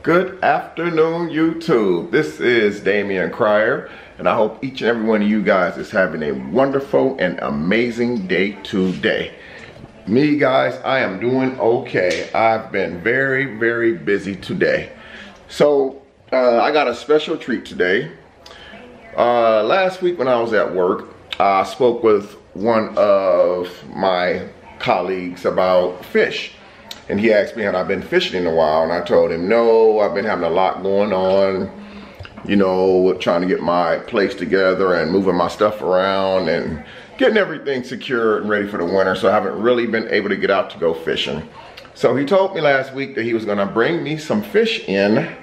Good afternoon, YouTube. This is Damion Crier, and I hope each and every one of you guys is having a wonderful and amazing day today. Me, guys, I am doing okay. I've been very busy today. So, I got a special treat today. Last week when I was at work, I spoke with one of my colleagues about fish. And he asked me had I been fishing in a while, and I told him no, I've been having a lot going on, you know, trying to get my place together and moving my stuff around and getting everything secured and ready for the winter, so I haven't really been able to get out to go fishing. So he told me last week that he was gonna bring me some fish in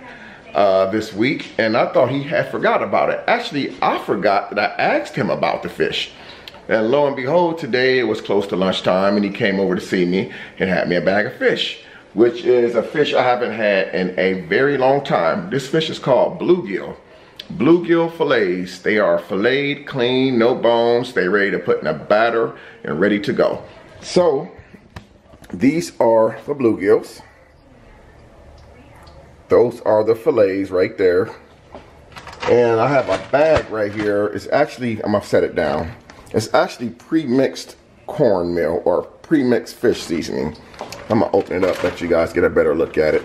this week, and I thought he had forgot about it. Actually, I forgot that I asked him about the fish. And lo and behold, today it was close to lunchtime and he came over to see me and had me a bag of fish, which is a fish I haven't had in a very long time. This fish is called bluegill. Bluegill fillets. They are filleted, clean, no bones. They're ready to put in a batter and ready to go. So, these are the bluegills. Those are the fillets right there. And I have a bag right here. It's actually, I'm gonna set it down. It's actually pre-mixed cornmeal or pre-mixed fish seasoning. I'm gonna open it up, let you guys get a better look at it.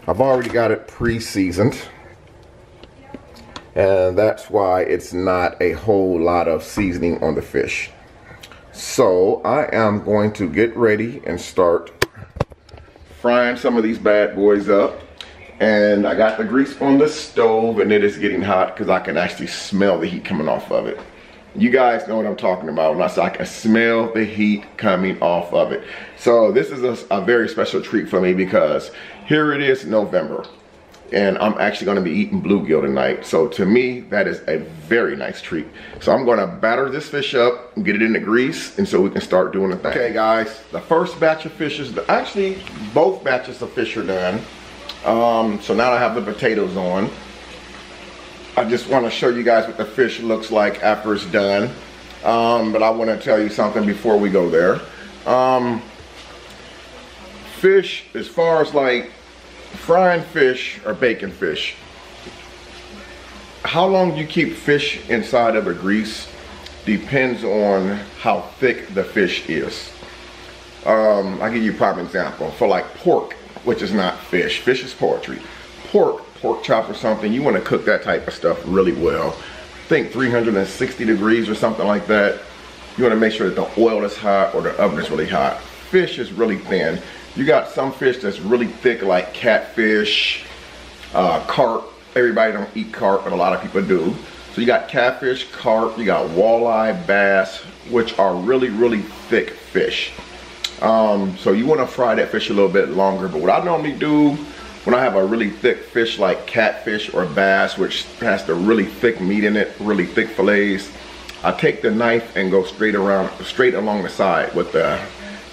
I've already got it pre-seasoned, and that's why it's not a whole lot of seasoning on the fish. So I am going to get ready and start frying some of these bad boys up. And I got the grease on the stove, and it is getting hot because I can actually smell the heat coming off of it. You guys know what I'm talking about when I say I can smell the heat coming off of it. So this is a very special treat for me because here it is November and I'm actually going to be eating bluegill tonight. So to me, that is a very nice treat. So I'm going to batter this fish up and get it in the grease, and so we can start doing the thing. Okay guys, the first batch of fish is, actually both batches of fish are done. So now I have the potatoes on. I just want to show you guys what the fish looks like after it's done. But I want to tell you something before we go there. Fish, as far as like frying fish or baking fish, how long you keep fish inside of the grease depends on how thick the fish is. I'll give you a prime example. For like pork, which is not fish, fish is poetry. Pork chop or something, you want to cook that type of stuff really well. I think 360 degrees or something like that. You want to make sure that the oil is hot or the oven is really hot. Fish is really thin. You got some fish that's really thick, like catfish, carp. Everybody don't eat carp, but a lot of people do. So you got catfish, carp, you got walleye, bass, which are really thick fish. So you want to fry that fish a little bit longer, but what I normally do when I have a really thick fish like catfish or bass, which has the really thick meat in it, really thick fillets, I take the knife and go straight along the side with the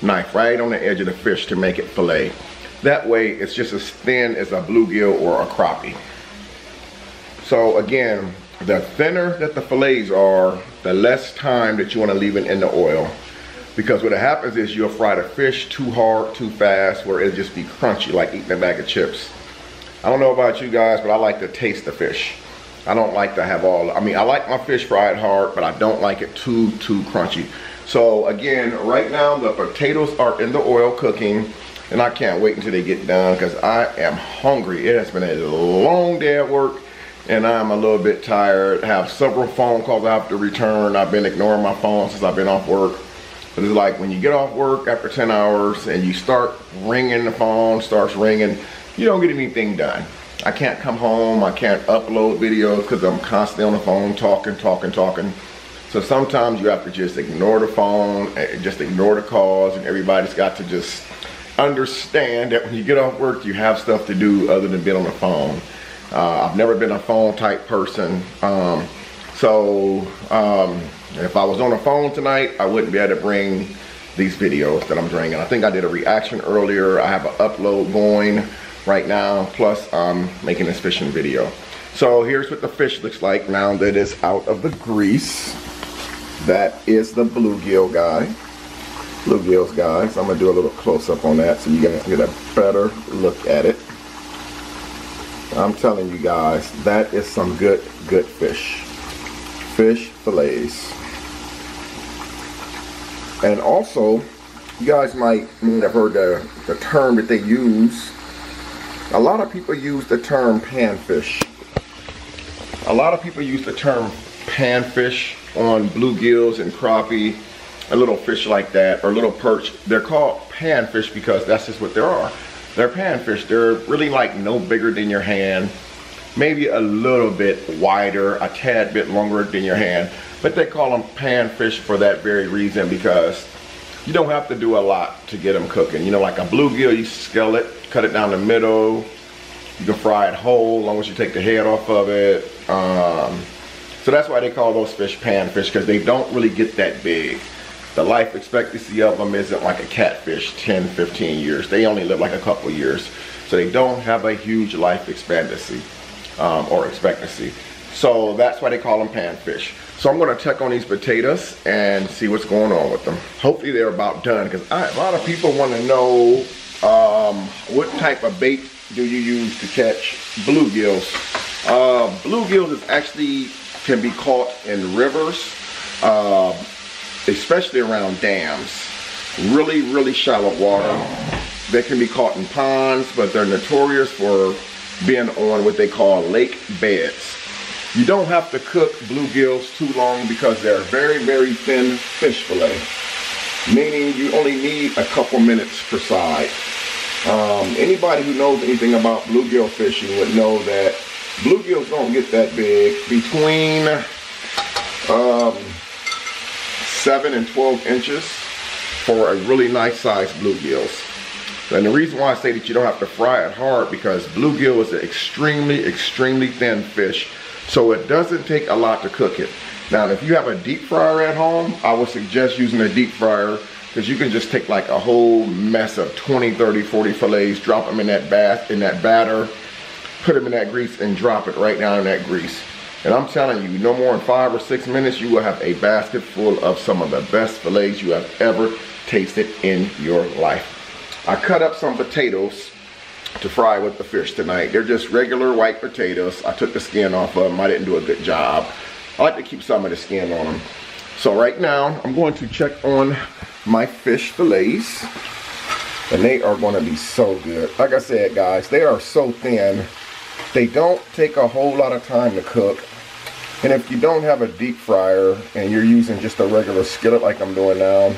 knife, right on the edge of the fish to make it fillet. That way it's just as thin as a bluegill or a crappie. So again, the thinner that the fillets are, the less time that you want to leave it in the oil. Because what happens is you'll fry the fish too hard, too fast, where it'll just be crunchy, like eating a bag of chips. I don't know about you guys, but I like to taste the fish. I don't like to have I like my fish fried hard, but I don't like it too crunchy. So again, right now the potatoes are in the oil cooking, and I can't wait until they get done because I am hungry. It has been a long day at work, and I'm a little bit tired. I have several phone calls I have to return. I've been ignoring my phone since I've been off work. But it's like when you get off work after 10 hours and you start ringing, the phone starts ringing, you don't get anything done. I can't come home, I can't upload videos because I'm constantly on the phone talking. So sometimes you have to just ignore the phone, just ignore the calls, and everybody's got to just understand that when you get off work, you have stuff to do other than being on the phone. I've never been a phone type person. If I was on the phone tonight, I wouldn't be able to bring these videos that I'm bringing. I think I did a reaction earlier. I have an upload going right now, plus I'm making this fishing video. So here's what the fish looks like now that it's out of the grease. That is the bluegill guy. Bluegills, guys. I'm gonna do a little close up on that so you guys can get a better look at it. I'm telling you guys, that is some good fish. Fish fillets. And also, you guys might have heard the term that they use. A lot of people use the term panfish. A lot of people use the term panfish on bluegills and crappie, a little fish like that, or little perch. They're called panfish because that's just what they are. They're panfish. They're really like no bigger than your hand, maybe a little bit wider, a tad bit longer than your hand, but they call them panfish for that very reason, because you don't have to do a lot to get them cooking. You know, like a bluegill, you scale it, cut it down the middle, you can fry it whole as long as you take the head off of it. So that's why they call those fish panfish, because they don't really get that big. The life expectancy of them isn't like a catfish, 10, 15 years. They only live like a couple years. So they don't have a huge life expectancy, So that's why they call them panfish. So I'm gonna check on these potatoes and see what's going on with them. Hopefully they're about done, because a lot of people wanna know what type of bait do you use to catch bluegills. Bluegills is actually can be caught in rivers, especially around dams. Really shallow water. They can be caught in ponds, but they're notorious for being on what they call lake beds. You don't have to cook bluegills too long because they're very thin fish fillet, meaning you only need a couple minutes per side. Anybody who knows anything about bluegill fishing would know that bluegills don't get that big. Between 7 and 12 inches for a really nice sized bluegills. And the reason why I say that you don't have to fry it hard, because bluegill is an extremely thin fish, so it doesn't take a lot to cook it. Now, if you have a deep fryer at home, I would suggest using a deep fryer, because you can just take like a whole mess of 20, 30, 40 fillets, drop them in that batter, put them in that grease, and drop it right down in that grease. And I'm telling you, no more than 5 or 6 minutes, you will have a basket full of some of the best fillets you have ever tasted in your life. I cut up some potatoes to fry with the fish tonight. They're just regular white potatoes. I took the skin off of them. I didn't do a good job. I like to keep some of the skin on them. So right now, I'm going to check on my fish fillets, and they are going to be so good. Like I said, guys, they are so thin. They don't take a whole lot of time to cook. And if you don't have a deep fryer and you're using just a regular skillet like I'm doing now,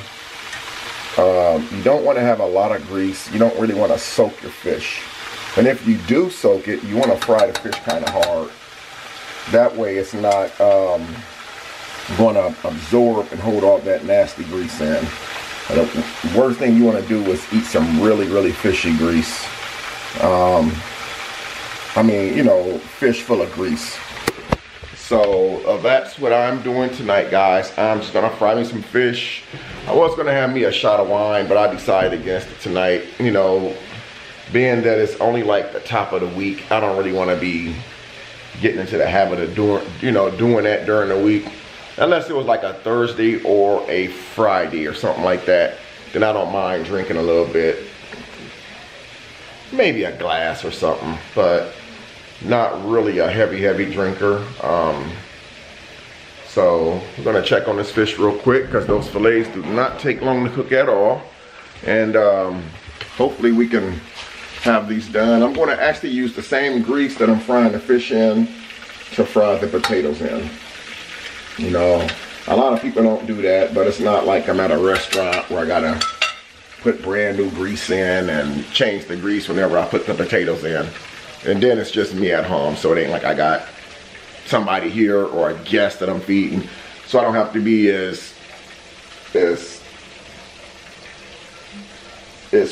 you don't want to have a lot of grease. You don't really want to soak your fish. And if you do soak it, you want to fry the fish kind of hard. That way it's not going to absorb and hold all that nasty grease in. And the worst thing you want to do is eat some really fishy grease. I mean, you know, fish full of grease. So that's what I'm doing tonight, guys. I'm just gonna fry me some fish. I was gonna have me a shot of wine, but I decided against it tonight. You know, being that it's only like the top of the week, I don't really want to be getting into the habit of doing that during the week. Unless it was like a Thursday or a Friday or something like that, then I don't mind drinking a little bit. Maybe a glass or something, but not really a heavy drinker. So I'm gonna check on this fish real quick, because those fillets do not take long to cook at all. And hopefully we can have these done. I'm gonna actually use the same grease that I'm frying the fish in to fry the potatoes in. You know, a lot of people don't do that, but it's not like I'm at a restaurant where I gotta put brand new grease in and change the grease whenever I put the potatoes in. And then it's just me at home, so it ain't like I got somebody here or a guest that I'm feeding. So I don't have to be as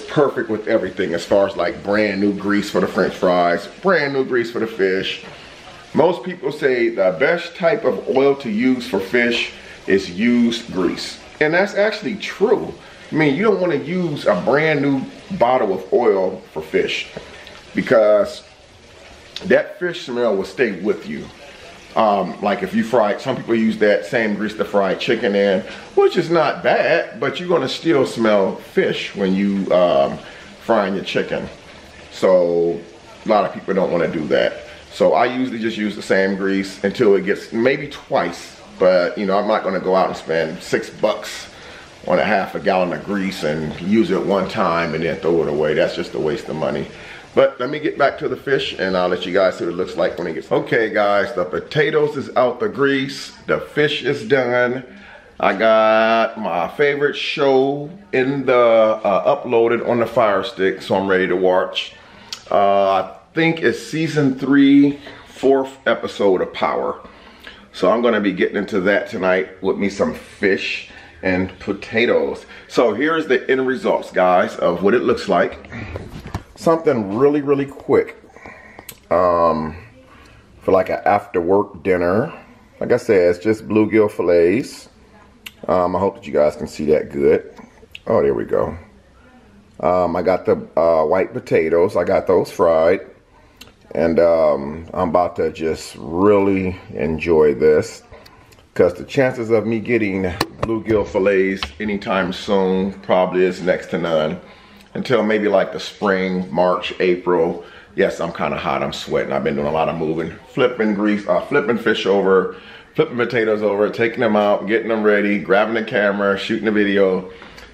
perfect with everything, as far as like brand new grease for the French fries, brand new grease for the fish. Most people say the best type of oil to use for fish is used grease. And that's actually true. I mean, you don't want to use a brand new bottle of oil for fish, because that fish smell will stay with you. Like if you fry, some people use that same grease to fry chicken in, which is not bad, but you're gonna still smell fish when you frying your chicken. So a lot of people don't want to do that. So I usually just use the same grease until it gets maybe twice. But you know, I'm not going to go out and spend $6 on a half a gallon of grease and use it one time and then throw it away. That's just a waste of money. But let me get back to the fish and I'll let you guys see what it looks like when it gets. Okay guys, the potatoes is out the grease. The fish is done. I got my favorite show in the uploaded on the Fire Stick, so I'm ready to watch. I think it's season 3, 4th episode of Power. So I'm gonna be getting into that tonight with me some fish and potatoes. So here's the end results, guys, of what it looks like. Something really, really quick for like an after work dinner. Like I said, it's just bluegill fillets. I hope that you guys can see that good. Oh, there we go. I got the white potatoes. I got those fried. And I'm about to just really enjoy this, because the chances of me getting bluegill fillets anytime soon probably is next to none. Until maybe like the spring, March, April. Yes, I'm kind of hot, I'm sweating. I've been doing a lot of moving. Flipping fish over, flipping potatoes over, taking them out, getting them ready, grabbing the camera, shooting the video.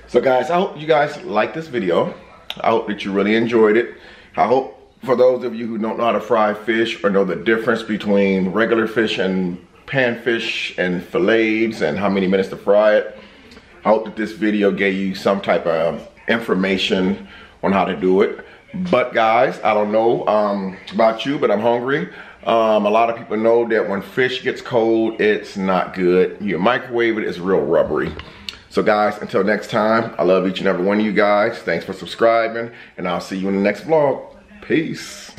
So guys, I hope you guys like this video. I hope that you really enjoyed it. I hope for those of you who don't know how to fry fish or know the difference between regular fish and panfish and fillets and how many minutes to fry it, I hope that this video gave you some type of information on how to do it. But guys, I don't know about you, but I'm hungry. A lot of people know that when fish gets cold, it's not good. You microwave it, it's real rubbery. So guys, until next time, I love each and every one of you guys. Thanks for subscribing, and I'll see you in the next vlog. Peace.